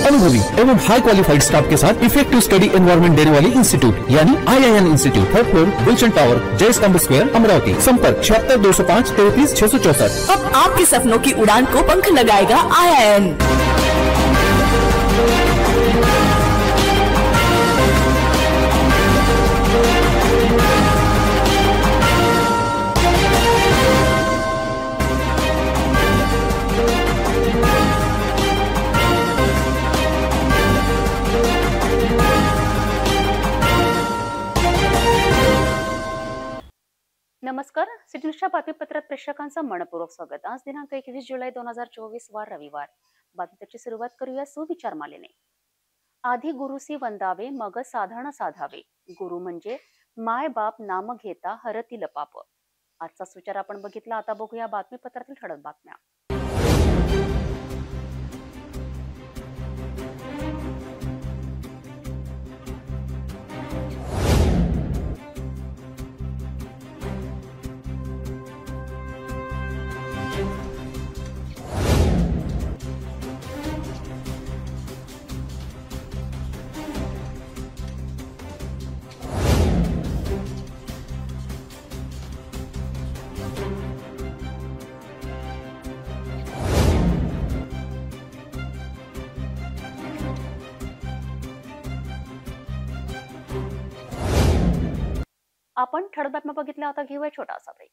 अनुभवी एवं हाई qualified staff के साथ इफेक्टिव स्टडी एनवायरमेंट देने वाली इंस्टीट्यूट यानी IIN institute, 3rd floor, Gulshan tower, Jai Stambh square, Amravati. संपर्क 76 205 33 664। अब आपके सपनों की उड़ान को पंख लगाएगा IIN। नमस्कार, सिटीन्यूजच्या बातमीपत्रात प्रेक्षकांचं मनपूर्वक स्वागत। आज दिनांक 21 जुलै 2024 वार रविवार। बातमीची सुरुवात करूया सुविचार मालेने। आधी गुरुसी वंदावे मग साधन साधावे, गुरु म्हणजे माय बाप नाम घेता हरतील पाप। आजचा सुविचार आपण बघितला। आता बघूया बातमीपत्रातील ठळक बातम्या। आपण ठळक बातम्या बघितल्या। आता घेऊया छोटासा ब्रेक।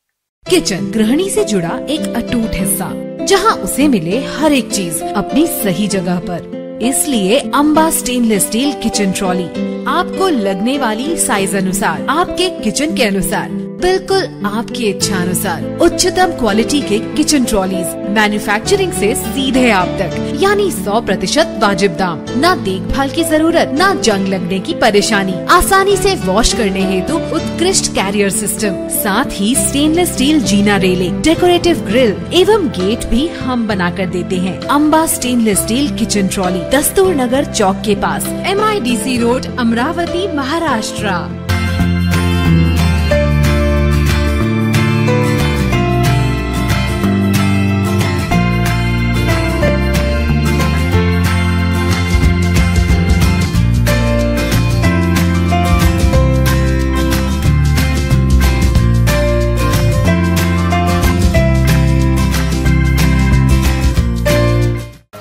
किचन गृहिणी से जुड़ा एक अटूट हिस्सा, जहां उसे मिले हर एक चीज अपनी सही जगह पर। इसलिए Amba stainless steel kitchen trolley आपको लगने वाली साइज अनुसार, आपके किचन के अनुसार, बिल्कुल आपकी इच्छा अनुसार उच्चतम क्वालिटी के किचन ट्रॉलीज मैन्युफैक्चरिंग से सीधे आप तक, यानी 100% वाजिब दाम, ना देखभाल की जरूरत, ना जंग लगने की परेशानी, आसानी से वॉश करने हेतु उत्कृष्ट कैरियर सिस्टम, साथ ही स्टेनलेस स्टील जीना रेलिंग, डेकोरेटिव ग्रिल एवं गेट भी हम बना कर देते हैं। Amba stainless steel kitchen trolley, Dastur Nagar Chowk के पास, MIDC रोड, अमरावती, महाराष्ट्र।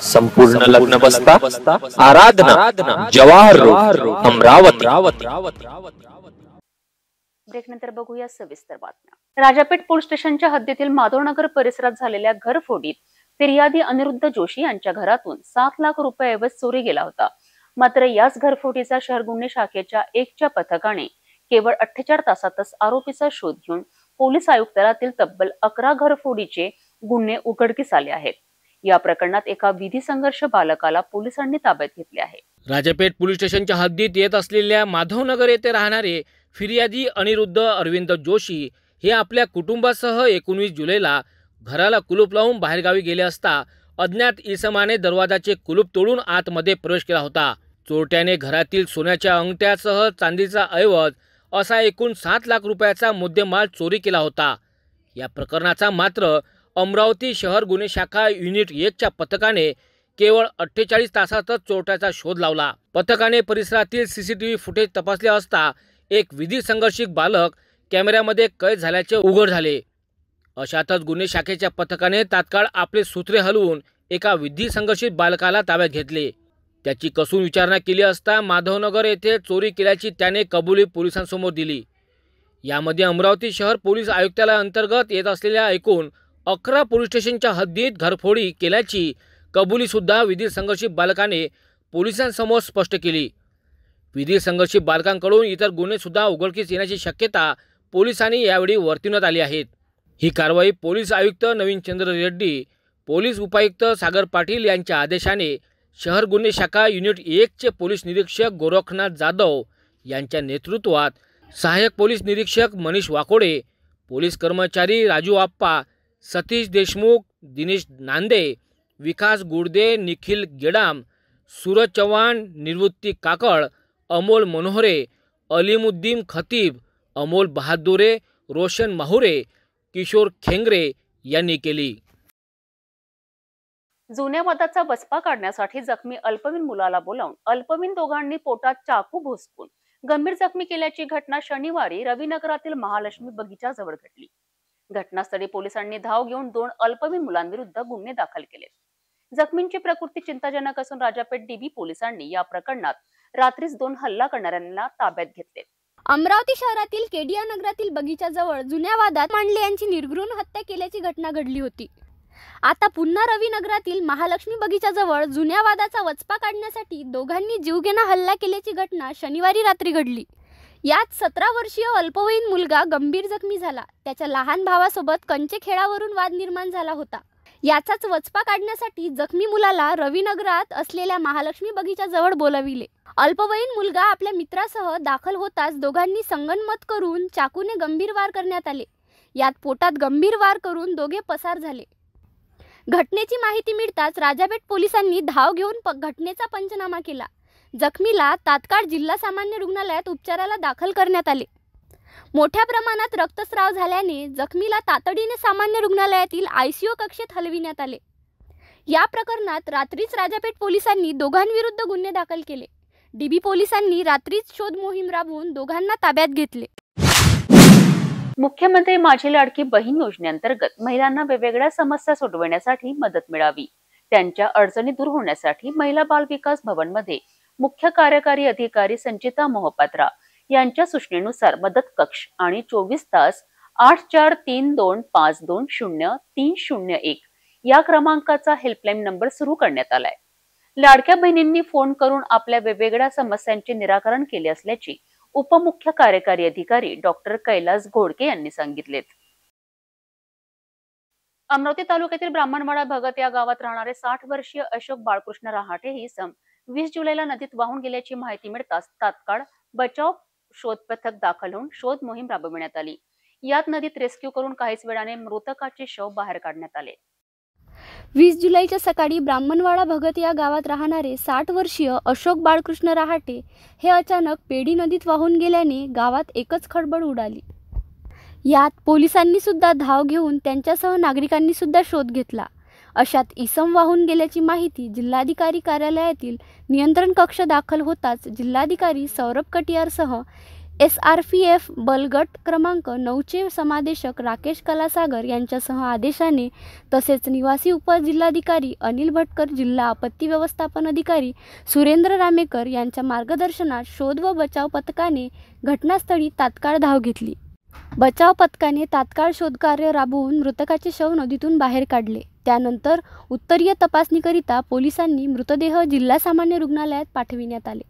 संपूर्ण लग्न बसता आराधना जवाहर रोड अमरावती। ब्रेक नंतर बघूया सविस्तर बातम्या। राजापेठ पोलीस स्टेशनच्या हद्दीतील माधवनगर परिसरात झालेल्या घरफोडीत फिर्यादी अनिरुद्ध जोशी यांच्या घरातून 7 लाख रुपये ऐवज चोरी गेला होता। मात्र याच घरफोडीचा शहर गुन्हे शाखेच्या 1च्या पथकाने केवळ 48 तासातच आरोपीचा शोध घेऊन पोलीस आयुक्तालयातील तब्बल 11 घरफोडीचे गुन्हे उघडकीस आले आहेत। या प्रकरणात एका विधी संघर्ष बालकाला पोलिसांनी ताब्यात घेतले आहे। राजापेठ पोलीस स्टेशनच्या हद्दीत येत असलेल्या माधवनगर येथे राहणारे फिर्यादी अनिरुद्ध अरविंद जोशी हे आपल्या कुटुंबासह 19 जुलैला घराला कुलूप लावून बाहेरगावी गेले असता अज्ञात इसमाने दरवाजाचे कुलूप तोडून आतमध्ये प्रवेश केला होता। चोरट्याने घरातील सोन्याच्या अंगठ्यासह चांदीचा ऐवज असा एकूण 7 लाख रुपयाचा मुद्देमाल चोरी केला होता। या प्रकरणाचा मात्र अमरावती शहर गुन्हे शाखा युनिट 1च्या पथकाने केवळ 48 तासातच चोरट्याचा शोध लावला। पथकाने परिसरातील CCTV फुटेज तपासले असता एक विधी संघर्षिक बालक कॅमेऱ्यामध्ये कैद झाल्याचे उघड झाले। अशातच गुन्हे शाखेच्या पथकाने तात्काळ आपले सूत्रे हलवून एका विधी संघर्षित बालकाला ताब्यात घेतले। त्याची कसून विचारणा केली असता माधवनगर येथे चोरी केल्याची त्याने कबुली पोलिसांसमोर दिली। यामध्ये अमरावती शहर पोलीस आयुक्तालय अंतर्गत येत असलेल्या एकूण 11 पोलीस स्टेशनच्या हद्दीत घरफोडी केल्याची कबुली सुद्धा विधी संघर्षित बालकाने पोलिसांसमोर स्पष्ट केली। विधी संघर्षित बालकांकडून इतर गुन्हे सुद्धा उघडकीस येण्याची शक्यता पोलिसांनी यावेळी वर्तवण्यात आली आहे। ही कारवाई पोलीस आयुक्त नवीन चंद्र रेड्डी, पोलीस उपायुक्त सागर पाटील यांच्या आदेशाने शहर गुन्हे शाखा युनिट 1चे पोलीस निरीक्षक गोरखनाथ जाधव यांच्या नेतृत्वात सहाय्यक पोलीस निरीक्षक मनीष वाकोडे, पोलीस कर्मचारी राजू आप्पा, सतीश देशमुख, दिनेश नांदे, विकास गुडदे, निखिल गेडाम, सूरज चव्हाण, निवृत्ती काकड, अमोल मनोहरे, अलीमुद्दीन खतीब, अमोल बहादुरे, रोशन माहुरे, किशोर खेंगरे यांनी केली। जुन्या वादाचा वचपा काढण्यासाठी जखमी अल्पवयीन मुलाला बोलावून अल्पवयीन दोघांनी पोटात चाकू भोसकून गंभीर जखमी केल्याची घटना शनिवारी रविनगरातील महालक्ष्मी बगीचाजवळ घडली. घटनास्थळी पोलिसांनी धाव घेऊन 2 अल्पवयीन मुलांविरुद्ध गुन्हे दाखल केले. जखमींची प्रकृती चिंताजनक असून राजापेठ डीबी पोलिसांनी या प्रकरणात रात्रीच 2 हल्ला करणाऱ्यांना ताब्यात घेतले. अमरावती शहरातील केडिया नगरातील बगीचाजवळ जुन्या वादात मांडले यांची निर्घृण हत्या केल्याची घटना घडली होती. आता पुन्हा रविनगरातील महालक्ष्मी बगीचाजवळ जुन्या वादाचा वचपा काढण्यासाठी दोघांनी जीवघेणा हल्ला केल्याची घटना शनिवारी रात्री घडली. यात 17 वर्षीय अल्पवयीन मुलगा गंभीर जखमी झाला. त्याच्या लहान भावासोबत कंचे खेळावरून वाद निर्माण झाला होता. याचाच वचपा काढण्यासाठी जखमी मुलाला रविनगरात असलेल्या महालक्ष्मी बगीचाजवळ बोलाविले. अल्पवयीन मुलगा आपल्या मित्रासह दाखल होताच दोघांनी संगनमत करून चाकूने गंभीर वार करण्यात आले. यात पोटात गंभीर वार करून दोघे पसार झाले. घटनेची माहिती मिळताच राजापेठ पोलिसांनी धाव घेऊन घटनेचा पंचनामा केला. जखमीला तात्काळ जिल्हा सामान्य रुग्णालयात उपचाराला दाखल करण्यात आले. मोठ्या प्रमाणात रक्तस्राव झाल्याने जखमीला तातडीने सामान्य रुग्णालयातील ICU कक्षेत हलविण्यात आले. या प्रकरणात रात्रीच राजापेठ पोलिसांनी दोघांविरुद्ध गुन्हे दाखल केले. डीबी पोलिसांनी रात्रीच शोध मोहीम राबवून दोघांना ताब्यात घेतले. मुख्यमंत्री माझी लाडकी बहीण योजनेअंतर्गत महिलांना वेगवेगळ्या समस्या सोडवण्यासाठी मदत मिळावी, त्यांच्या अडचणी दूर होण्यासाठी महिला बाल विकास भवन मध्ये मुख्य कार्यकारी अधिकारी संचिता मोहपात्रा यांच्या सूचनेनुसार मदत कक्ष आणि 24 तास 8432520301 या क्रमांकाचा हेल्पलाईन नंबर सुरू करण्यात आलाय. लाडक्या बहिणींनी फोन करून आपल्या वेगवेगळ्या समस्यांचे निराकरण केले असल्याची उपमुख्य कार्यकारी अधिकारी डॉक्टर कैलास घोडके यांनी सांगितले. अमरावती तालुक्यातील ब्राह्मणवाडा भगत या गावात राहणारे 60 वर्षीय अशोक बाळकृष्ण रहाटे ही इसम 20 जुलैला नदीत वाहून गेल्याची माहिती मिळताच तात्काळ बचाव शोध पथक दाखल होऊन शोध मोहीम राबविण्यात आली. यात नदीत रेस्क्यू करून काहीच वेळाने मृतकाचे शव बाहेर काढण्यात आले. 20 जुलैच्या सकाळी ब्राह्मणवाडा भगत या गावात राहणारे 60 वर्षीय अशोक बाळकृष्ण रहाटे हे अचानक पेडी नदीत वाहून गेल्याने गावात एकच खळबळ उडाली. यात पोलिसांनी सुद्धा धाव घेऊन त्यांच्यासह नागरिकांनी सुद्धा शोध घेतला. अशात इसम वाहून गेल्याची माहिती जिल्हाधिकारी कार्यालयातील नियंत्रण कक्ष दाखल होताच जिल्हाधिकारी सौरभ कटियारसह SRPF बलगट क्रमांक 9चे समादेशक राकेश कलासागर यांच्यासह आदेशाने तसेच निवासी उपजिल्हाधिकारी अनिल भटकर, जिल्हा आपत्ती व्यवस्थापन अधिकारी सुरेंद्र रामेकर यांच्या मार्गदर्शनात शोध व बचाव पथकाने घटनास्थळी तात्काळ धाव घेतली. बचाव पथकाने तात्काळ शोधकार्य राबवून मृतकाचे शव नदीतून बाहेर काढले. त्यानंतर उत्तरीय तपासणीकरिता पोलिसांनी मृतदेह जिल्हा सामान्य रुग्णालयात पाठविण्यात आले.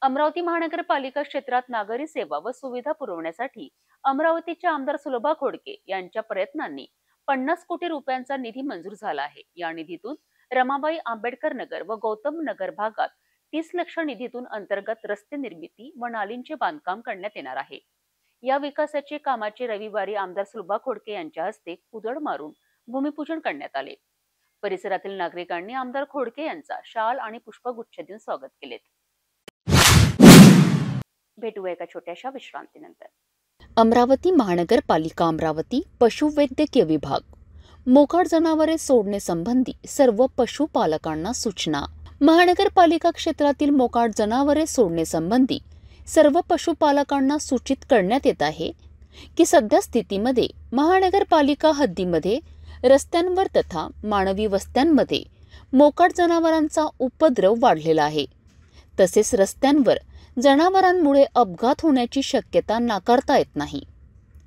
अमरावती महानगरपालिका क्षेत्रात नागरी सेवा व सुविधा पुरवण्यासाठी अमरावतीच्या आमदार सुलभा खोडके यांच्या प्रयत्नांनी 50 कोटी रुपयांचा निधी मंजूर झाला आहे. या निधीतून रमाबाई आंबेडकर नगर व गौतम नगर भागात 30 लाख निधीतून अंतर्गत रस्ते निर्मिती व नालींचे बांधकाम करण्यात येणार आहे. या विकासाचे कामाचे रविवारी आमदार सुलभा खोडके यांच्या हस्ते उजळ मारून भूमिपूजन करण्यात आले. परिसरातील नागरिकांनी आमदार खोडके यांचा शाल आणि पुष्पगुच्छ देऊन स्वागत केले. भेटूया एका छोट्याशा विश्रांतीनंतर. अमरावती महानगरपालिका अमरावती पशुवैद्यकीय विभाग मोकाट जनावरे सोडणे संबंधी सर्व पशुपालकांना सूचना. महानगरपालिका क्षेत्रातील मोकाट जनावरे सोडणे संबंधी सर्व पशुपालकांना सूचित करण्यात येत आहे की सध्या स्थितीमध्ये महानगरपालिका हद्दीमध्ये रस्त्यांवर तथा मानवी वस्त्यांमध्ये मोकाट जनावरांचा उपद्रव वाढलेला आहे. तसेच रस्त्यांवर जनावरांमुळे अपघात होण्याची शक्यता नाकारता येत नाही.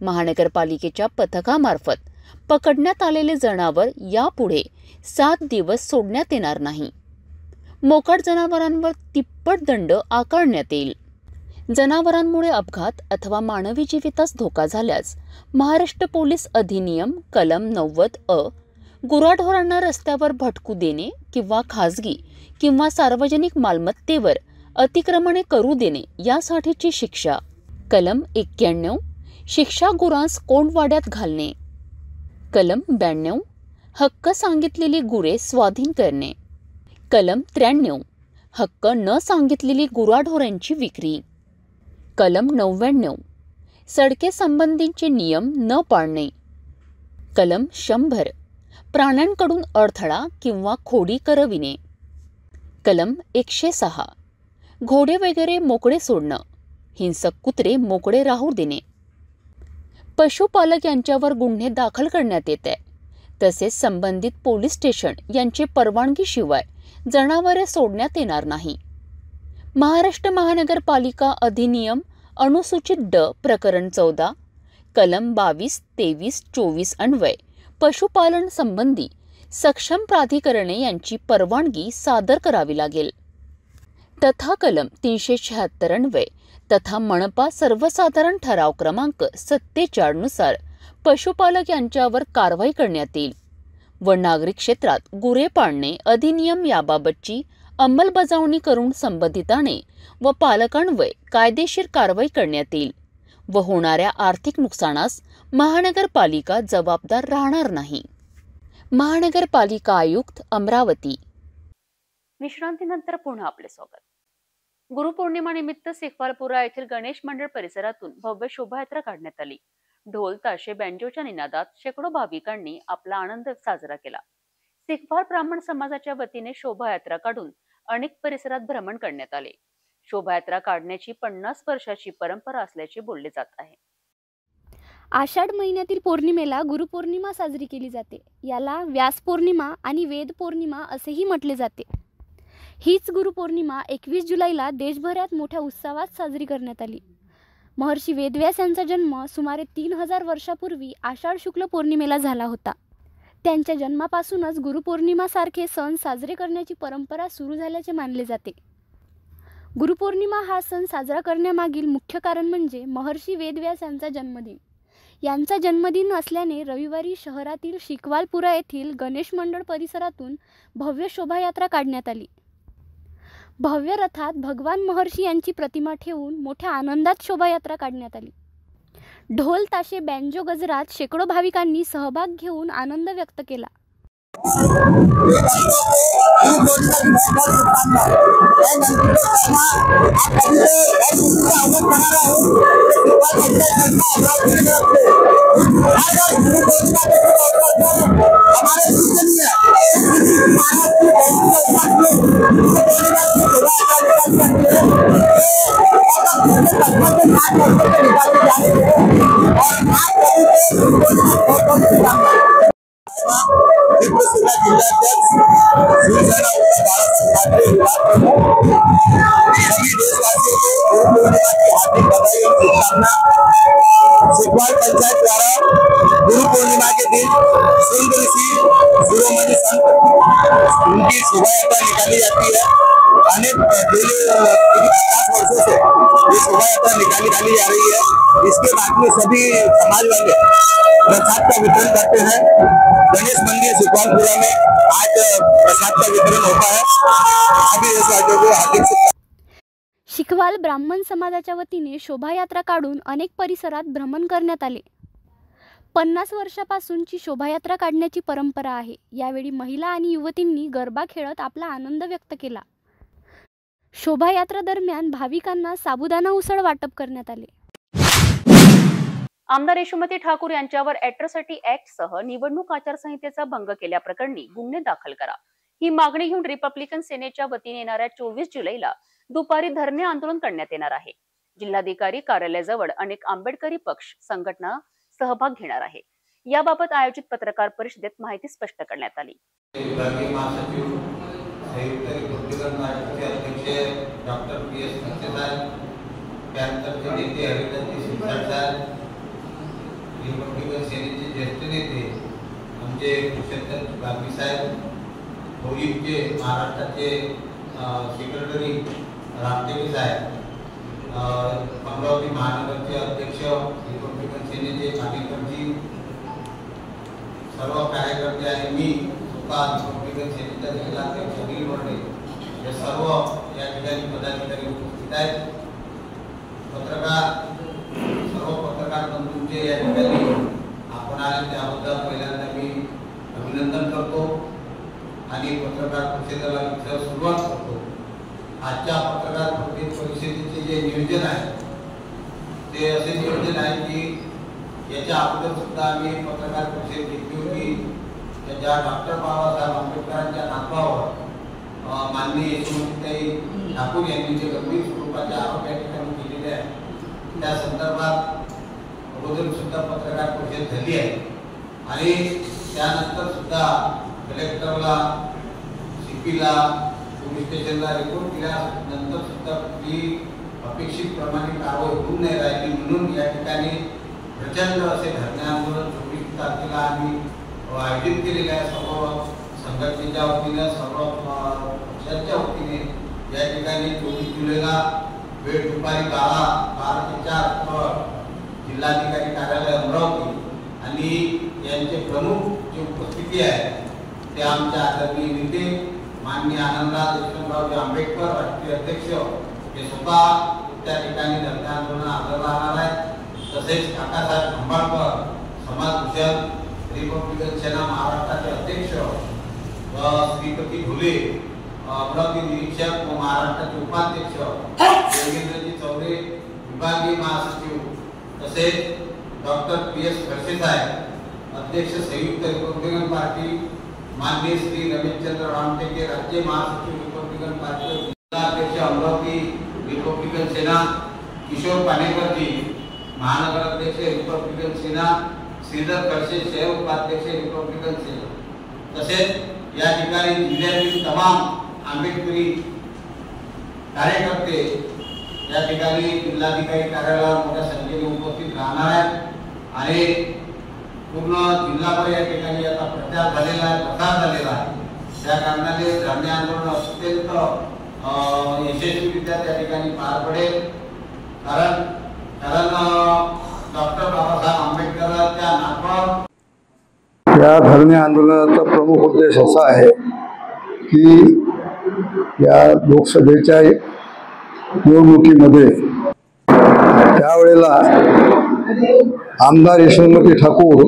महानगरपालिकेच्या पथकामार्फत पकडण्यात आलेले जनावर यापुढे 7 दिवस सोडण्यात येणार नाही. मोकाट जनावरांवर तिप्पट दंड आकारण्यात येईल. जनावरांमुळे अपघात अथवा मानवी जीवितास धोका झाल्यास महाराष्ट्र पोलीस अधिनियम कलम 90 गुराढोरांना रस्त्यावर भटकू देणे किंवा खाजगी किंवा सार्वजनिक मालमत्तेवर अतिक्रमणे करू देणे यासाठीची शिक्षा. कलम 91 शिक्षा गुरांस कोंडवाड्यात घालणे. कलम 92 हक्क सांगितलेली गुरे स्वाधीन करणे. कलम 93 हक्क न सांगितलेली गुराढोरांची विक्री. कलम 99 सडके संबंधीचे नियम न पाळणे. कलम 100 प्राण्यांकडून अडथळा किंवा खोडी करविणे. कलम 106 घोडे वगैरे मोकळे सोडणं, हिंसक कुत्रे मोकळे राहू देणे. पशुपालक यांच्यावर गुन्हे दाखल करण्यात येत आहे. तसेच संबंधित पोलीस स्टेशन यांची परवानगीशिवाय जनावरे सोडण्यात येणार नाही. महाराष्ट्र महानगरपालिका अधिनियम अनुसूचित ड प्रकरण 14 कलम 22, 23, 24 अन्वये पशुपालन संबंधी सक्षम प्राधिकरणे यांची परवानगी सादर करावी लागेल. तथा कलम 376 अन्वये तथा मनपा सर्वसाधारण ठराव क्रमांक 47 नुसार पशुपालक यांच्यावर कारवाई करण्यात येईल व नागरी क्षेत्रात गुरे पाळणे अधिनियम याबाबतची अंमलबजावणी करून संबंधिताने व पालकांवर कायदेशीर कारवाई करण्यात येईल व होणाऱ्या आर्थिक नुकसानास महानगरपालिका जबाबदार राहणार नाही. महानगरपालिका आयुक्त अमरावती. विश्रांतीनंतर पुन्हा आपले स्वागत. गुरुपौर्णिमा निमित्त सिकवालपुरा येथील गणेश मंडळ परिसरातून भव्य शोभायात्रा काढण्यात आली. ढोल ताशे बँजोच्या निनादात शेकडो भाविकांनी आपला आनंद साजरा केला. सिकवाल ब्राह्मण समाजाच्या वतीने शोभायात्रा काढून अनेक परिसरात भ्रमण करण्यात आले. शोभायात्रा काढण्याची 50 वर्षाची परंपरा असल्याचे बोलले जात आहे. आषाढ महिन्यातील पौर्णिमेला गुरुपौर्णिमा साजरी केली जाते. याला व्यास पौर्णिमा आणि वेद पौर्णिमा असेही म्हटले जाते. हीच गुरुपौर्णिमा 21 जुलैला देशभरात मोठ्या उत्सवात साजरी करण्यात आली. महर्षी वेदव्यास यांचा जन्म सुमारे 3000 वर्षापूर्वी आषाढ शुक्ल पौर्णिमेला झाला होता. त्यांच्या जन्मापासूनच गुरुपौर्णिमा सारखे सण साजरे करण्याची परंपरा सुरू झाल्याचे मानले जाते. गुरुपौर्णिमा हा सण साजरा करण्यामागील मुख्य कारण म्हणजे महर्षी वेदव्यास यांचा जन्मदिन. यांचा जन्मदिन असल्याने रविवारी शहरातील शिकवालपुरा येथील गणेश मंडळ परिसरातून भव्य शोभायात्रा काढण्यात आली. भव्य रथात भगवान महर्षी यांची प्रतिमा ठेवून मोठ्या आनंदात शोभायात्रा काढण्यात आली. ढोल ताशे बँजो गजरात शेकडो भाविकांनी सहभाग घेऊन आनंद व्यक्त केला. सिकवाल पंचायत द्वारा गुरु पूर्णिमा के दिन सुंदर ऋषि शिरोमणि संत उनकी शोभायात्रा निकाली जाती है. अनेक 50 वर्षों से ये शोभायात्रा निकाली जा रही है. इसके बाद में सभी समाज वाले प्रसाद का वितरण करते हैं. गणेश मंदिर सिकवालपुरा में आज प्रसाद का वितरण होता है. सभी देशवासियों को हार्दिक शिकवाल ब्राह्मण समाजाच्या वतीने शोभायात्रा काढून अनेक परिसरात भ्रमण करण्यात आले. 50 वर्षापासूनची शोभायात्रा काढण्याची परंपरा आहे. यावेळी महिला आणि युवतींनी गरबा खेळत आपला आनंद व्यक्त केला. शोभायात्रा दरम्यान भाविकांना साबुदाणा उसळ वाटप करण्यात आले. आमदार यशोमती ठाकूर यांच्यावर अॅट्रॉसिटी ऍक्ट सह निवडणूक आचारसंहितेचा भंग केल्याप्रकरणी गुन्हे दाखल करा, ही मागणी घेऊन रिपब्लिकन सेनेच्या वतीने येणाऱ्या 24 जुलैला दुपारी धरणे आंदोलन करण्यात येणार आहे. जिल्हाधिकारी कार्यालयाजवळ अनेक आंबेडकरी पक्ष संघटना सहभाग घेणार आहे. याबाबत आयोजित पत्रकार परिषदेत माहिती स्पष्ट करण्यात आली. महाराष्ट्राचे सेक्रेटरी रामदेवी साहेब, अमरावती महानगरचे अध्यक्ष रिपब्लिकन सेनेचे कार्यकर्ते, सर्व कार्यकर्ते आणि मी स्वतः रिपब्लिकन सेनेचा जिल्हाध्यक्ष अनिल वर्डे हे सर्व या ठिकाणी पदाधिकारी उपस्थित आहेत. सर्व पत्रकार बंधूंचे या ठिकाणी आपण आले त्याबद्दल पहिल्यांदा मी अभिनंदन करतो आणि पत्रकार परिषदेला सुरुवात करतो. आजच्या पत्रकार परिषदेचे जे नियोजन आहे ते असे नियोजन आहे की याच्या अगोदर सुद्धा आम्ही पत्रकार परिषद घेतली होती. ज्या डॉक्टर बाबासाहेब आंबेडकरांच्या नातवावर माननीय यशोमतीताई ठाकूर यांनी जे गंभीर स्वरूपाचे आरोप या ठिकाणी केलेले आहेत त्या संदर्भात अगोदर सुद्धा पत्रकार परिषद झाली आहे आणि त्यानंतर सुद्धा कलेक्टरला सीपीला पोलीस स्टेशनला रिपोर्ट दिल्यानंतर सुद्धा कुठली अपेक्षित प्रमाणे कारवाई होऊन नाही राहिली म्हणून या ठिकाणी प्रचंड असे धरणे आंदोलन 24 तारखेला आम्ही आयोजित केलेले आहे सर्व संघटनेच्या वतीने सर्व पक्षांच्या वतीने या ठिकाणी 24 जुलैला वेळ दुपारी 12 ते 4 जिल्हाधिकारी कार्यालय अमरावती आणि यांचे प्रमुख जे उपस्थिती आहे ते आमच्या आदरणीय नेते माननीय आनंदराज यशवंतरावजी आंबेडकर राष्ट्रीय अध्यक्ष हे स्वतः त्या ठिकाणी धरणे आंदोलन हजर राहणार आहेत। तसेच काकासाहेब खंबाळकर समाजभूषण रिपब्लिकन सेना महाराष्ट्राचे अध्यक्ष व श्रीपती घुले अमरावती निरीक्षक व महाराष्ट्राचे उपाध्यक्ष योगेंद्रजी चौरे विभागीय महासचिव तसेच डॉक्टर PS खडसे साहेब अध्यक्ष संयुक्त रिपब्लिकन पार्टी माननीय श्री रमेशचंद्र रामटेके राज्य महासचिव रिपब्लिकन पार्टी जिल्हाध्यक्ष अमरावती रिपब्लिकन सेना किशोर पानेकर जी महानगर अध्यक्ष रिपब्लिकन सेना श्रीधर खडसे शहर उपाध्यक्ष रिपब्लिकन सेना तसेच या ठिकाणी जिल्ह्यातील तमाम आंबेडकरी कार्यकर्ते या ठिकाणी जिल्हाधिकारी कार्यालयावर मोठ्या संख्येने उपस्थित राहणार आहेत आणि पूर्ण जिल्हाभर या ठिकाणी आता प्रचार झालेला आहे प्रसार झालेला आहे त्या कारणाने धरणे आंदोलन अत्यंत यशस्वीरित्या त्या ठिकाणी पार पडेल कारण डॉक्टर बाबासाहेब आंबेडकरांच्या नातवावर या धरणे आंदोलनाचा प्रमुख उद्देश असा आहे की या लोकसभेच्या निवडणुकीमध्ये त्यावेळेला आमदार यशोमती ठाकूर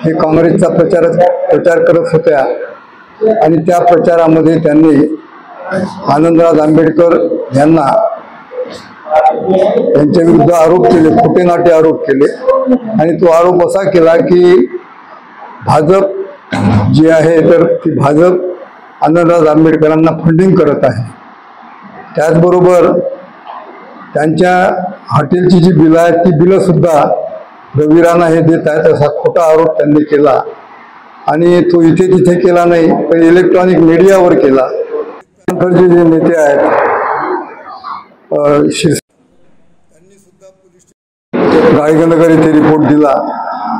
हे काँग्रेसचा प्रचार करत होत्या आणि त्या प्रचारामध्ये त्यांनी आनंदराज आंबेडकर यांना त्यांच्या विरुद्ध आरोप केले, खोटे नाटे आरोप केले आणि तो आरोप असा केला की भाजप जी आहे तर ती भाजप आनंदराज आंबेडकरांना फंडिंग करत आहे। त्याचबरोबर त्यांच्या हॉटेलची जी बिलं आहेत ती बिलं सुद्धा रवी राणा हे देत आहेत असा खोटा आरोप त्यांनी केला आणि तो इथे तिथे केला नाही पण इलेक्ट्रॉनिक मीडियावर केला। नंतरचे जे नेते आहेत रायगडनगर येथे रिपोर्ट दिला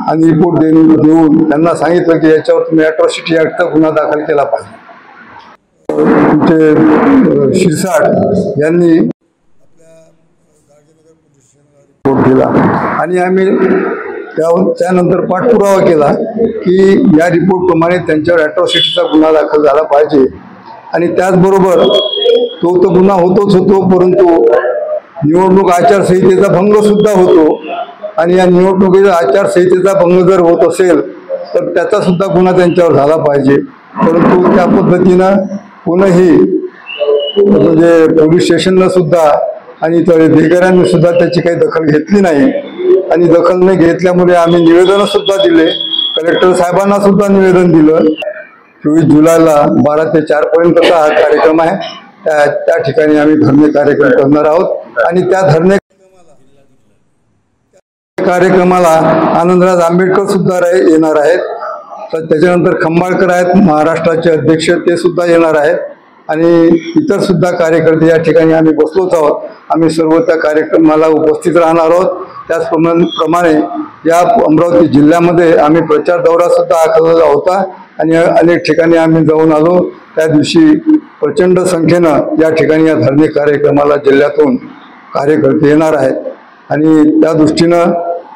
आणि रिपोर्ट देऊन त्यांना सांगितलं की याच्यावर तुम्ही अॅट्रॉसिटी ॲक्टचा गुन्हा दाखल केला पाहिजे। तुमचे शिरसाट यांनी रिपोर्ट दिला आणि आम्ही त्यानंतर पाठपुरावा केला की या रिपोर्टप्रमाणे त्यांच्यावर अॅट्रॉसिटीचा गुन्हा दाखल झाला पाहिजे आणि त्याचबरोबर तो गुन्हा होतोच होतो परंतु निवडणूक आचारसंहितेचा भंग सुद्धा होतो आणि या निवडणुकीच्या आचारसंहितेचा भंग जर होत असेल तर त्याचा सुद्धा गुन्हा त्यांच्यावर झाला पाहिजे। परंतु त्या पद्धतीनं कोणीही म्हणजे पोलीस स्टेशननं सुद्धा आणि इतर अधिकाऱ्यांनी सुद्धा त्याची काही दखल घेतली नाही आणि दखल न घेतल्यामुळे आम्ही निवेदन सुद्धा दिले, कलेक्टर साहेबांना सुद्धा निवेदन दिलं। 24 जुलैला 12 ते 4 पर्यंतचा हा कार्यक्रम आहे। त्या ठिकाणी आम्ही धरणे कार्यक्रम करणार आहोत आणि त्या धरणे कार्यक्रमाला आनंदराज आंबेडकर सुद्धा येणार आहेत। तर त्याच्यानंतर खंबाळकर आहेत महाराष्ट्राचे अध्यक्ष, ते सुद्धा येणार आहेत आणि इतर सुद्धा कार्यकर्ते या ठिकाणी आम्ही बसलोच आहोत। आम्ही सर्व त्या कार्यक्रमाला उपस्थित राहणार आहोत। त्याचप्रमाणे या अमरावती जिल्ह्यामध्ये आम्ही प्रचार दौरा सुद्धा आखलेला होता आणि अनेक ठिकाणी आम्ही जाऊन आलो। त्या दिवशी प्रचंड संख्येनं या ठिकाणी या धरणे कार्यक्रमाला जिल्ह्यातून कार्यकर्ते येणार आहेत आणि त्या दृष्टीनं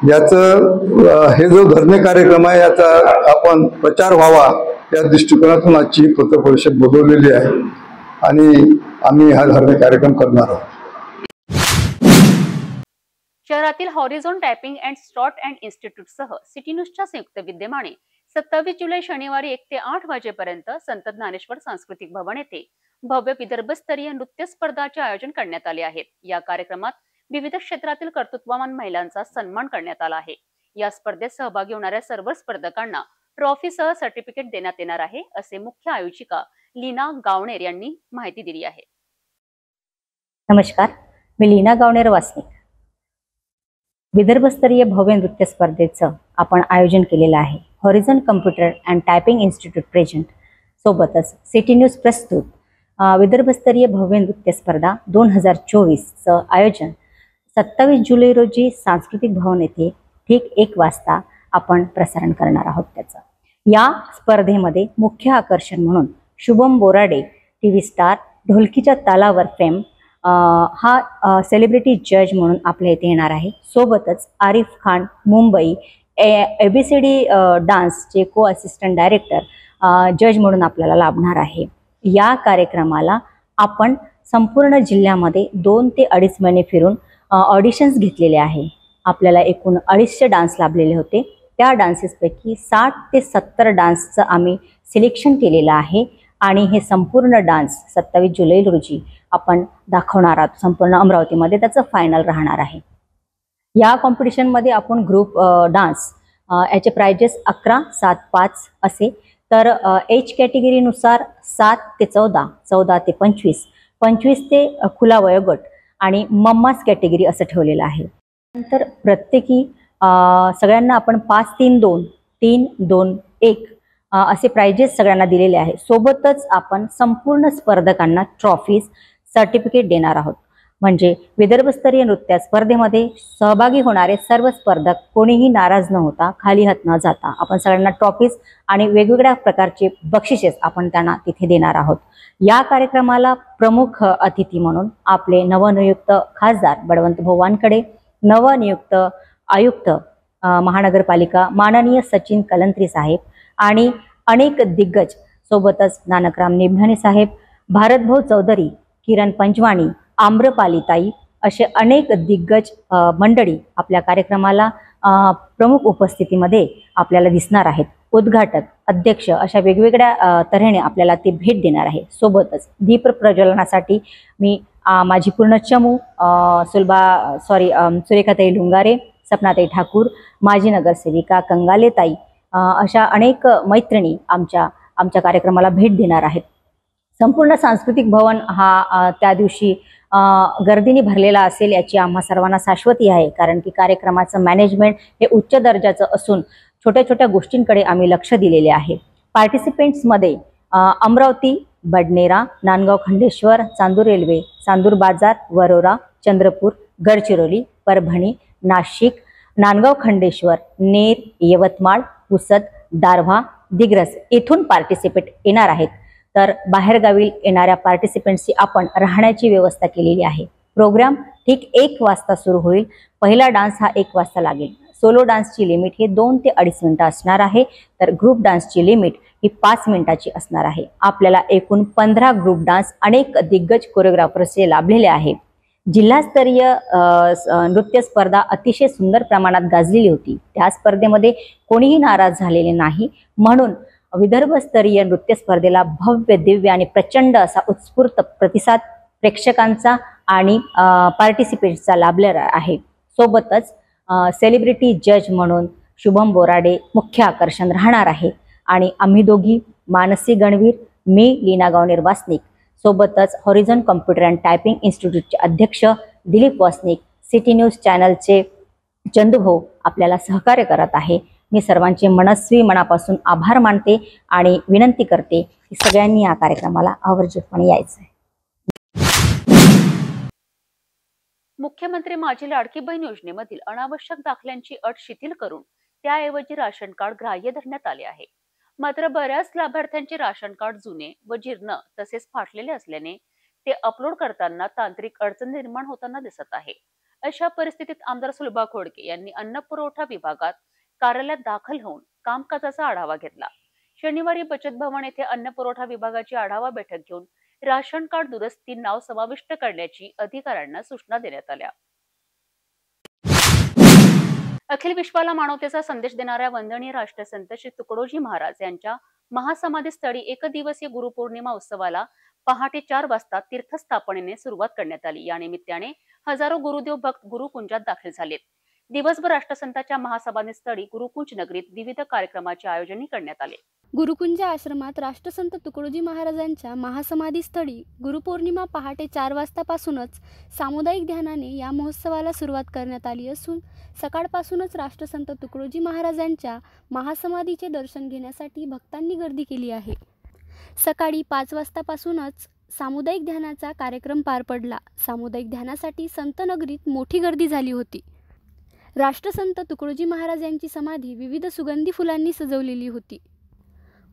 याचं हे जो धरणे कार्यक्रम आहे याचा आपण प्रचार व्हावा या दृष्टिकोनातून आजची पत्रपरिषद बोलवलेली आहे आणि आम्ही हा धरणे कार्यक्रम करणार आहोत। शहरातील हॉरिझॉन टायपिंग अँड स्टॉट अँड इन्स्टिट्यूट सह सिटी न्यूजच्या संयुक्त विद्यमाने 27 जुलै शनिवारी 1 ते 8 वाजेपर्यंत संत ज्ञानेश्वर सांस्कृतिक भवन येथे भव्य विदर्भस्तरीय नृत्य स्पर्धाचे आयोजन करण्यात आले आहे। या कार्यक्रमात विविध क्षेत्रातील कर्तृत्ववान महिलांचा सन्मान करण्यात आला आहे। या स्पर्धेत सहभागी होणाऱ्या सर्व स्पर्धकांना ट्रॉफीसह सर्टिफिकेट देण्यात येणार आहे, असे मुख्य आयोजिका लीना गावणेर यांनी माहिती दिली आहे. नमस्कार, मी लीना गावणेर वासनिक. विदर्भस्तरीय भव्य नृत्य स्पर्धेचं आपण आयोजन केलेलं आहे. Horizon computer and typing institute present सोबतच सिटी न्यूज प्रस्तुत विदर्भस्तरीय भव्य नृत्य स्पर्धा 2024चं आयोजन 27 जुलै रोजी सांस्कृतिक भवन येथे ठीक 1 वाजता आपण प्रसारण करणार आहोत. त्याचं या स्पर्धेमध्ये मुख्य आकर्षण म्हणून शुभम बोराडे टीव्ही स्टार ढोलकीच्या तालावर फेम हा सेलिब्रिटी जज म्हणून आपल्या इथे येणार आहे. सोबतच आरिफ खान मुंबई ABCD डान्सचे को असिस्टंट डायरेक्टर जज म्हणून आपल्याला लाभणार आहे. या कार्यक्रमाला आपण संपूर्ण जिल्ह्यामध्ये 2 ते 2.5 महिने फिरून ऑडिशन्स घेतलेले आहे. आपल्याला एकूण 250 डान्स लाभलेले होते. त्या डान्सेसपैकी 60 ते 70 डान्सचं आम्ही सिलेक्शन केलेलं आहे आणि हे संपूर्ण डान्स 27 जुलै रोजी आपण दाखवणार आहोत. संपूर्ण अमरावतीमध्ये त्याचं फायनल राहणार आहे. या कॉम्पिटिशनमध्ये आपण ग्रुप डान्स याचे प्राइजेस 11, 7, 5 असे, तर एज कॅटेगरीनुसार 7 ते 14, 14 ते 25, 25 ते खुला वयोगट आणि मम्मास कॅटेगरी असं ठेवलेलं आहे. नंतर प्रत्येकी सगळ्यांना आपण 5, 3, 2, 3, 2, 1 असे प्राइजेस सगळ्यांना दिलेले आहे. सोबतच आपण संपूर्ण स्पर्धकांना ट्रॉफीज सर्टिफिकेट देणार आहोत. म्हणजे विदर्भस्तरीय नृत्य स्पर्धेमध्ये सहभागी होणारे सर्व स्पर्धक कोणीही नाराज न होता, खाली हात न जाता आपण सगळ्यांना ट्रॉफीज आणि वेगवेगळ्या प्रकारचे बक्षिसेस आपण त्यांना तिथे देणार आहोत. या कार्यक्रमाला प्रमुख अतिथी म्हणून आपले नवनियुक्त खासदार बळवंतभाऊ वानखडे, नवनियुक्त आयुक्त महानगरपालिका माननीय सचिन कलंत्री साहेब आणि अनेक दिग्गज, सोबतच नानकराम निंभाणे साहेब, भारतभाऊ चौधरी, किरण पंचवाणी, आम्रपालीताई असे अनेक दिग्गज मंडळी आपल्या कार्यक्रमाला प्रमुख उपस्थितीमध्ये आपल्याला दिसणार आहेत. उद्घाटक, अध्यक्ष अशा वेगवेगळ्या तऱ्हेने आपल्याला ते भेट देणार आहे. सोबतच दीप प्रज्वलनासाठी मी माझी पूर्ण चमू सुरेखाताई लुंगारे, सपनाताई ठाकूर, माजी नगरसेविका कंगालेताई अशा अनेक मैत्रिणी आमच्या कार्यक्रमाला भेट देणार आहेत. संपूर्ण सांस्कृतिक भवन हा त्या दिवशी गर्दीने भरलेला असेल याची आम्हा सर्वांना शाश्वती आहे, कारण की कार्यक्रमाचं मॅनेजमेंट हे उच्च दर्जाचं असून छोट्या छोट्या गोष्टींकडे आम्ही लक्ष दिलेले आहे. पार्टिसिपेंट्समध्ये अमरावती, बडनेरा, नांदगाव खंडेश्वर, चांदूर रेल्वे, चांदूर बाजार, वरोरा, चंद्रपूर, गडचिरोली, परभणी, नाशिक, नांदगाव खंडेश्वर, नेर, यवतमाळ, पुसद, दारव्हा, दिग्रस येथून पार्टिसिपेट येणार आहेत. तर बाहेरगावी येणाऱ्या पार्टिसिपेंट्सची आपण राहण्याची व्यवस्था केलेली आहे. प्रोग्राम ठीक 1 वाजता सुरू होईल. पहिला डान्स हा 1 वाजता लागेल. सोलो डान्सची लिमिट हे 2 ते 2.5 मिनिटं असणार आहे, तर ग्रुप डान्सची लिमिट ही 5 मिनिटाची असणार आहे. आपल्याला एकूण 15 ग्रुप डान्स अनेक दिग्गज कोरिओग्राफर्सचे लाभलेले आहे. जिल्हास्तरीय नृत्य स्पर्धा अतिशय सुंदर प्रमाणात गाजलेली होती. त्या स्पर्धेमध्ये कोणीही नाराज झालेले नाही, म्हणून विदर्भस्तरीय नृत्य स्पर्धेला भव्य, दिव्य आणि प्रचंड असा उत्स्फूर्त प्रतिसाद प्रेक्षकांचा आणि पार्टिसिपेंट्सचा लाभलेला आहे. सोबतच सेलिब्रिटी जज म्हणून शुभम बोराडे मुख्य आकर्षण राहणार आहे आणि आम्ही दोघी, मानसी गणवीर, मी लीना गावणेर वासनिक, सोबतच हॉरिझॉन कम्प्युटर अँड टायपिंग इन्स्टिट्यूटचे अध्यक्ष दिलीप वासनिक, सिटी न्यूज चॅनलचे चंदूभाऊ आपल्याला सहकार्य करत आहे. मी सर्वांचे मनस्वी मनापासून आभार मानते आणि विनंती करते की सगळ्यांनी या कार्यक्रमाला आवर्जूनपणे यायचं आहे. मुख्यमंत्री माझी लाडकी बहीण योजनेमधील अनावश्यक दाखल्यांची अट शिथिल करून त्याऐवजी राशन कार्ड ग्राह्य धरण्यात आले आहे. मात्र बऱ्याच लाभार्थ्यांचे राशन कार्ड जुने व जीर्ण तसेच फाटलेले असल्याने ते अपलोड करताना तांत्रिक अडचण निर्माण होताना दिसत आहे. अशा परिस्थितीत आमदार सुलभा खोडके यांनी अन्न पुरवठा विभागात कार्यालयात दाखल होऊन कामकाजाचा आढावा घेतला. शनिवारी बचत भवन येथे अन्न पुरवठा विभागाची आढावा बैठक घेऊन राशन कार्ड दुरुस्ती नाव समाविष्ट करण्याची अधिकाऱ्यांना सूचना देण्यात आल्या. अखिल विश्वाला मानवतेचा संदेश देणाऱ्या वंदनीय राष्ट्रसंत श्री तुकडोजी महाराज यांच्या महासमाधीस्थळी एकदिवसीय गुरुपौर्णिमा उत्सवाला पहाटे 4 वाजता तीर्थस्थापनेने सुरुवात करण्यात आली. या निमित्ताने हजारो गुरुदेव भक्त गुरुकुंजात दाखल झालेत. दिवसभर राष्ट्रसंतांच्या महासमाधीस्थळी गुरुकुंज नगरीत विविध कार्यक्रमाचे आयोजन करण्यात आले. गुरुकुंज आश्रमात राष्ट्रसंत तुकडोजी महाराजांच्या महासमाधीस्थळी गुरुपौर्णिमा पहाटे 4 वाजतापासूनच सामुदायिक ध्यानाने या महोत्सवाला सुरुवात करण्यात आली असून सकाळपासूनच राष्ट्रसंत तुकडोजी महाराजांच्या महासमाधीचे दर्शन घेण्यासाठी भक्तांनी गर्दी केली आहे. सकाळी 5 वाजतापासूनच सामुदायिक ध्यानाचा कार्यक्रम पार पडला. सामुदायिक ध्यानासाठी संत नगरीत मोठी गर्दी झाली होती. राष्ट्रसंत तुकडोजी महाराज यांची समाधी विविध सुगंधी फुलांनी सजवलेली होती.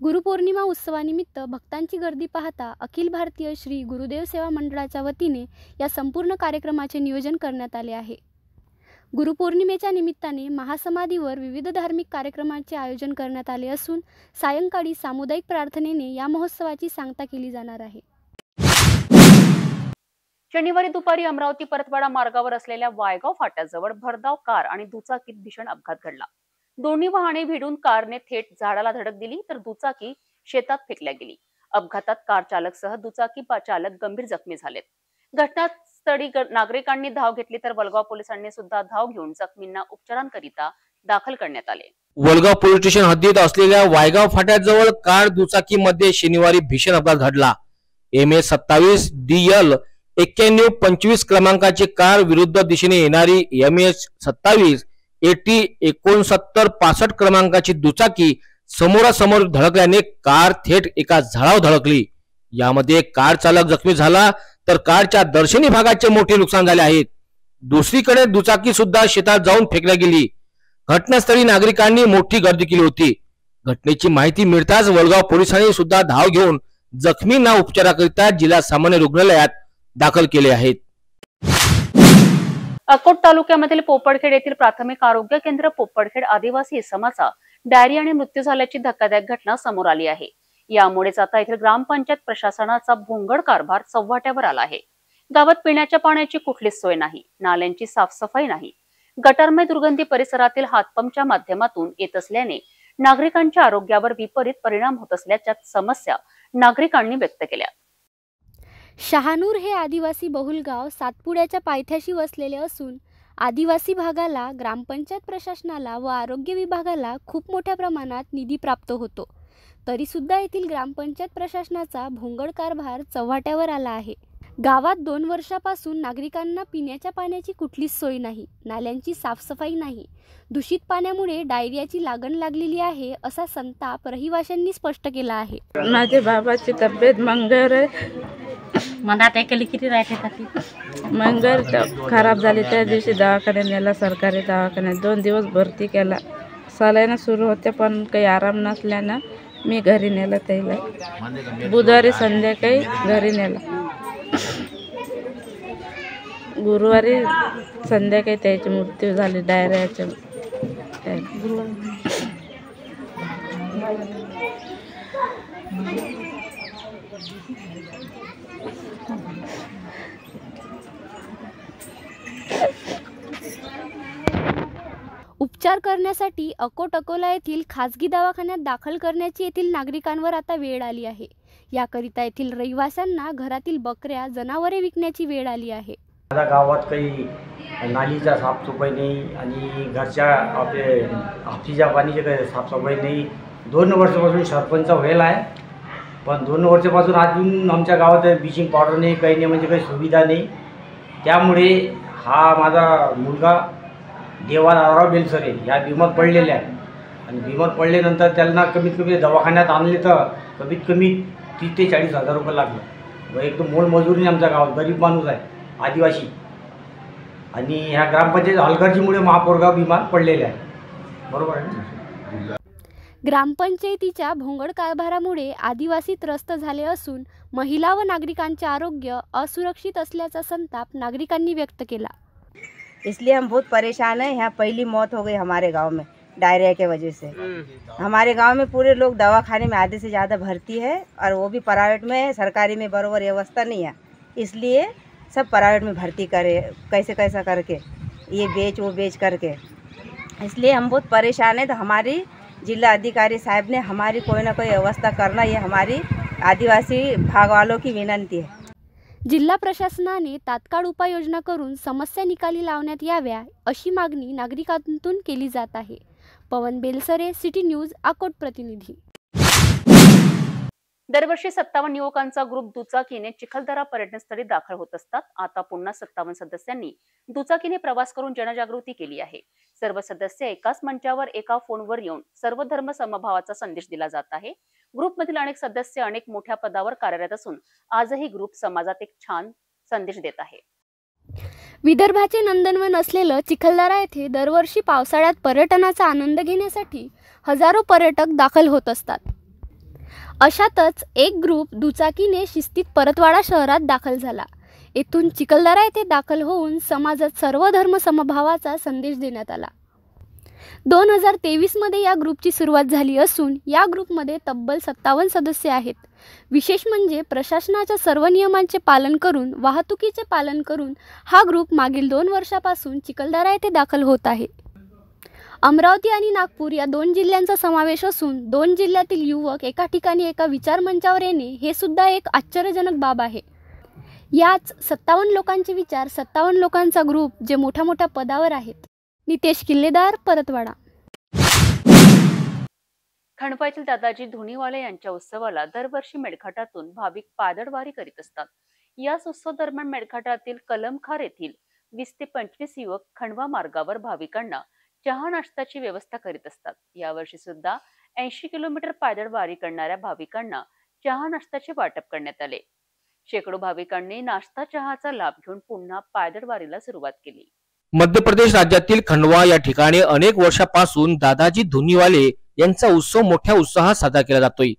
गुरुपौर्णिमा उत्सवानिमित्त भक्तांची गर्दी पाहता अखिल भारतीय श्री गुरुदेव सेवा मंडळाच्या वतीने या संपूर्ण कार्यक्रमाचे नियोजन करण्यात आले आहे. गुरुपौर्णिमेच्या निमित्ताने महासमाधीवर विविध धार्मिक कार्यक्रमांचे आयोजन करण्यात आले असून सायंकाळी सामुदायिक प्रार्थनेने या महोत्सवाची सांगता केली जाणार आहे. शनिवारी दुपारी अमरावती परतवाडा मार्गावर असलेल्या वायगाव फाट्याजवळ भरधाव कार आणि दुचाकीत भीषण अपघात घडला. दोन्ही वाहने भिडून कारने थेट झाडाला धडक दिली तर दुचाकी शेतात फेकल्या गेली. अपघातात कार चालकसह दुचाकी चालक गंभीर जखमी झालेत. घटनास्थळी नागरिकांनी धाव घेतली तर वलगाव पोलिसांनी सुद्धा धाव घेऊन जखमींना उपचारांकरिता दाखल करण्यात आले. वलगाव पोलीस स्टेशन हद्दीत असलेल्या वायगाव फाट्याजवळ कार दुचाकी मध्ये शनिवारी भीषण अपघात घडला. MA27 DL 9125 क्रमांकाची कार विरुद्ध दिशेने येणारी MA27 AT 6965 क्रमांकाची दुचाकी समोरासमोर धडकल्याने कार थेट एका झाडावर धडकली. यामध्ये कार चालक जखमी झाला तर कारच्या दर्शनी भागाचे मोठे नुकसान झाले आहे. दुसरीकडे दुचाकी सुद्धा शेतात जाऊन फेकल्या गेली. घटनास्थळी नागरिकांनी मोठी गर्दी केली होती. घटनेची माहिती मिळताच वलगाव पोलिसांनी सुद्धा धाव घेऊन जखमींना उपचाराकरिता जिल्हा सामान्य रुग्णालयात दाखल केले आहेत. अकोट तालुक्यामधील पोपडखेड येथील प्राथमिक आरोग्य केंद्र पोपडखेड आदिवासी इसमाचा डायरियाने मृत्यू झाल्याची धक्कादायक घटना समोर आली आहे. यामुळेच आता येथील ग्रामपंचायत प्रशासनाचा भोंगळ कारभार चव्हाट्यावर आला आहे. गावात पिण्याच्या पाण्याची कुठलीच सोय नाही, नाल्यांची साफसफाई नाही. गटारमय दुर्गंधी परिसरातील हातपंपच्या माध्यमातून येत असल्याने नागरिकांच्या आरोग्यावर विपरीत परिणाम होत असल्याच्या समस्या नागरिकांनी व्यक्त केल्या. शहानूर हे आदिवासी बहुल गाव सातपुड्याच्या पायथ्याशी वसलेले असून आदिवासी भागाला ग्रामपंचायत प्रशासनाला व आरोग्य विभागाला खूप मोठ्या प्रमाणात निधी प्राप्त होतो. तरी सुद्धा येथील ग्रामपंचायत प्रशासनाचा भोंगळ कारभार चव्हाट्यावर आला आहे. गावात 2 वर्षापासून नागरिकांना पिण्याच्या पाण्याची कुठलीच सोय नाही, नाल्यांची साफसफाई नाही. दूषित पाण्यामुळे डायरियाची लागण लागलेली आहे असा संताप रहिवाशांनी स्पष्ट केला आहे. माझ्या बाबाची तब्येत मंगर मनात ऐकली किती राहते मंगर खराब झाली. त्या दिवशी दवाखान्यात नेला, सरकारी दवाखान्यात 2 दिवस भरती केला. सलाईन सुरू होते पण काही आराम नसल्यानं मी घरी नेलं त्याला. बुधवारी संध्याकाळी घरी नेला. गुरुवारी संध्याकाळी त्याची मृत्यू झाली डायरियाच्या. उपचार करण्यासाठी अकोट अकोला येथील खासगी दवाखान्यात दाखल करण्याची येथील नागरिकांवर आता वेळ आली आहे. याकरिता येथील रहिवाशांना घरातील बकऱ्या जनावरे विकण्याची वेळ आली आहे. माझ्या गावात काही नालीचा साफसफाई नाही आणि घरच्या आपले हापसीच्या पाणीचे काही साफसफाई नाही. 2 वर्षापासून सरपंच व्हायला आहे पण 2 वर्षापासून अजून आमच्या गावात ब्लिचिंग पावडर नाही, काही नाही, म्हणजे काही सुविधा नाही. त्यामुळे हा माझा मुलगा देवाराव बेलसरे ह्या बिमार पडलेल्या आहे आणि बिमार पडल्यानंतर त्यांना कमीत कमी दवाखान्यात आणले तर कमीत कमी 30 ते 40 हजार रुपये लागले. व एकदम मोलमजुरीने आमच्या गावात गरीब माणूस आहे, आदिवासी, आणि ह्या ग्रामपंचायत हलगर्जीमुळे महापौरगाव बिमार पडलेले आहे. बरोबर आहे. ग्रामपंचायतीच्या भोंगळ कारभारामुळे आदिवासी त्रस्त झाले असून महिला व नागरिकांचे आरोग्य असुरक्षित असल्याचा संताप नागरिकांनी व्यक्त केला. इसलिए हम बहुत परेशान हैं. यहाँ पहली मौत हो गई हमारे गांव में डायरिया के वजह से. हमारे गांव में पूरे लोग दवाखाने में आधे से ज़्यादा भर्ती है और वो भी प्राइवेट में है, सरकारी में बराबर व्यवस्था नहीं है. इसलिए सब प्राइवेट में भर्ती करे कैसे कैसा करके, ये बेच वो बेच करके. इसलिए हम बहुत परेशान हैं. तो हमारी जिला अधिकारी साहब ने हमारी कोई ना कोई व्यवस्था करना, ये हमारी आदिवासी भाग वालों की विनंती है. जिल्हा प्रशासनाने तात्काळ उपाययोजना करून समस्या निकाली लावण्यात याव्या अशी मागणी नागरिकांतून केली जात आहे. पवन बेलसरे, सिटी न्यूज, अकोट प्रतिनिधी. दरवर्षी 57 युवकांचा ग्रुप दुचाकीने चिखलदरा पर्यटनस्थळी दाखल होत असतात. आता पुन्हा 57 सदस्यांनी दुचाकीने प्रवास करून जनजागृती केली आहे. सर्व सदस्य एकाच मंचावर एका फोनवर येऊन सर्व धर्म समभावाचा संदेश दिला जात आहे. ग्रुपमधील अनेक सदस्य अनेक मोठ्या पदावर कार्यरत असून आजही ग्रुप समाजात एक छान संदेश देत आहे. विदर्भाचे नंदनवन असलेलं चिखलदरा येथे दरवर्षी पावसाळ्यात पर्यटनाचा आनंद घेण्यासाठी हजारो पर्यटक दाखल होत असतात. अशातच एक ग्रुप दुचाकीने शिस्तीत परतवाडा शहरात दाखल झाला. येथून चिखलदरा येथे दाखल होऊन समाजात सर्व धर्म समभावाचा संदेश देण्यात आला. 2023 मध्ये या ग्रुपची सुरुवात झाली असून या ग्रुपमध्ये तब्बल 57 सदस्य आहेत. विशेष म्हणजे प्रशासनाच्या सर्व नियमांचे पालन करून, वाहतुकीचे पालन करून हा ग्रुप मागील 2 वर्षापासून चिखलदरा येथे दाखल होत आहे. अमरावती आणि नागपूर या 2 जिल्ह्यांचा समावेश असून 2 जिल्ह्यातील युवक एका ठिकाणी एका विचारमंचावर येणे हे सुद्धा एक आश्चर्यजनक बाब आहे. याच 57 लोकांचे विचार, 57 लोकांचा ग्रुप जे मोठ्या मोठ्या पदावर आहेत. नितेश किल्लेदार, परतवाडा. खंडवा दादाजी धुनीवाले यांच्या उत्सवाला दरवर्षी मेळघाटातून भाविक पादळवारी करीत असतात. याच उत्सव दरम्यान मेळघाटातील कलमखार येथील 20 ते 25 युवक खंडवा मार्गावर भाविकांना चहा नाश्त्याची व्यवस्था करीत असतात. यावर्षी सुद्धा 80 किलोमीटर पायदळवारी करणाऱ्या भाविकांना चहा नाश्त्याचे वाटप करण्यात आले. शेकडो भाविकांनी नाश्ता चहाचा लाभ घेऊन पुन्हा पायदळवारीला सुरुवात केली. मध्य प्रदेश राज्यातील खंडवा या ठिकाणी अनेक वर्षापासून दादाजी धुनीवाले यांचा उत्सव मोठ्या उत्साहात साजरा केला जातोय.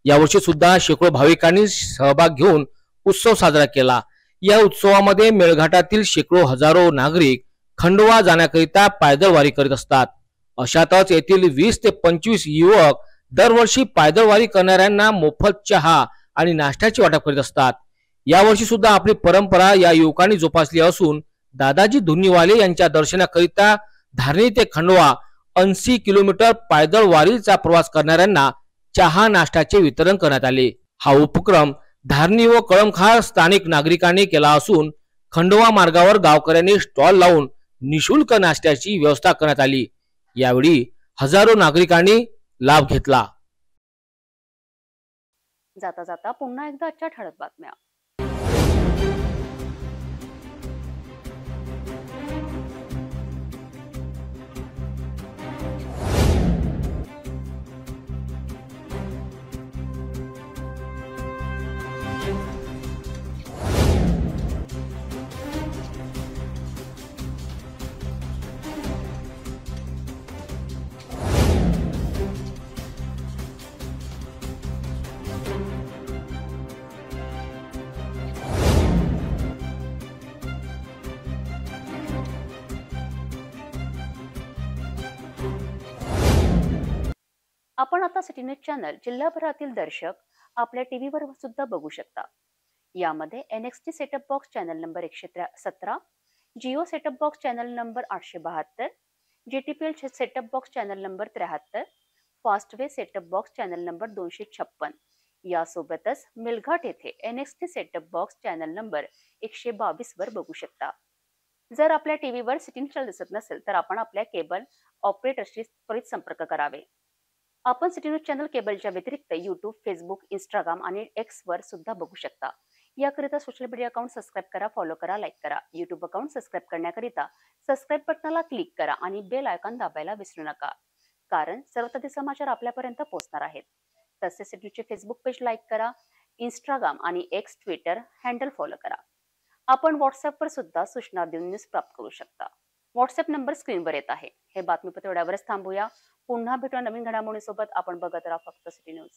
यावर्षी सुद्धा शेकडो भाविकांनी सहभाग घेऊन उत्सव साजरा केला. या उत्सवामध्ये मेळघाटातील शेकडो हजारो नागरिक खंडवा जाण्याकरिता पायदळवारी करीत असतात. अशातच येथील 20 ते 25 युवक दरवर्षी पायदळवारी करणाऱ्यांना मोफत चहा आणि नाश्त्याचे वाटप करीत असतात. यावर्षी सुद्धा आपली परंपरा या युवकांनी जोपासली असून दादाजी धुनीवाले यांच्या दर्शनाकरिता धारणी ते खंडवा 80 किलोमीटर पायदळवारीचा प्रवास करणाऱ्यांना चहा नाश्त्याचे वितरण करण्यात आले. हा उपक्रम धारणी व कळमखार स्थानिक नागरिकांनी केला असून खंडवा मार्गावर गावकऱ्यांनी स्टॉल लावून निशुल्क नाश्त्याची व्यवस्था करण्यात आली. यावेळी हजारो नागरिकांनी लाभ घेतला. जाता जाता पुन्हा एकदा आजच्या ठळक बातम्या. आपण आता सिटी न्यूज चॅनल जिल्हाभरातील दर्शक आपल्या टीव्हीवर सुद्धा बघू शकता. यामध्ये NXT setup box channel number 117, Jio setup box channel number 872, GTPL setup box channel number 73, Fastway setup box channel number 256. यासोबतच मेळघाट येथे NXT setup box channel number 122 वर बघू शकता. जर आपल्या टीव्हीवर सिटी न्यूज चॅनल दिसत नसेल तर आपण आपल्या केबल ऑपरेटरशी त्वरित संपर्क करावे. आपण सिटी न्यूज चॅनल केबलच्या व्यतिरिक्त YouTube, फेसबुक, इंस्टाग्राम आणि X वर सुद्धा बघू शकता. याकरिता सोशल मीडिया अकाउंट सबस्क्राईब करा, फॉलो करा, लाईक करा. YouTube अकाउंट सबस्क्राईब करण्याकरिता सबस्क्राईब बटनाला क्लिक करा आणि बेल आयकॉन दाबायला विसरू नका, कारण सर्व ताजे समाचार आपल्यापर्यंत पोहोचणार आहेत. तसेच सिटी न्यूजचे फेसबुक पेज लाईक करा, इंस्टाग्राम आणि X ट्विटर हँडल फॉलो करा. आपण व्हॉट्सअपवर सुद्धा सूचना देऊन न्यूज प्राप्त करू शकता. व्हॉट्सअप नंबर स्क्रीनवर येत आहे. हे बातमीपत्र एवढ्यावरच थांबूया. पुन्हा भेटूया नवीन घडामोडीसोबत. आपण बघत राहा फक्त सिटी न्यूज.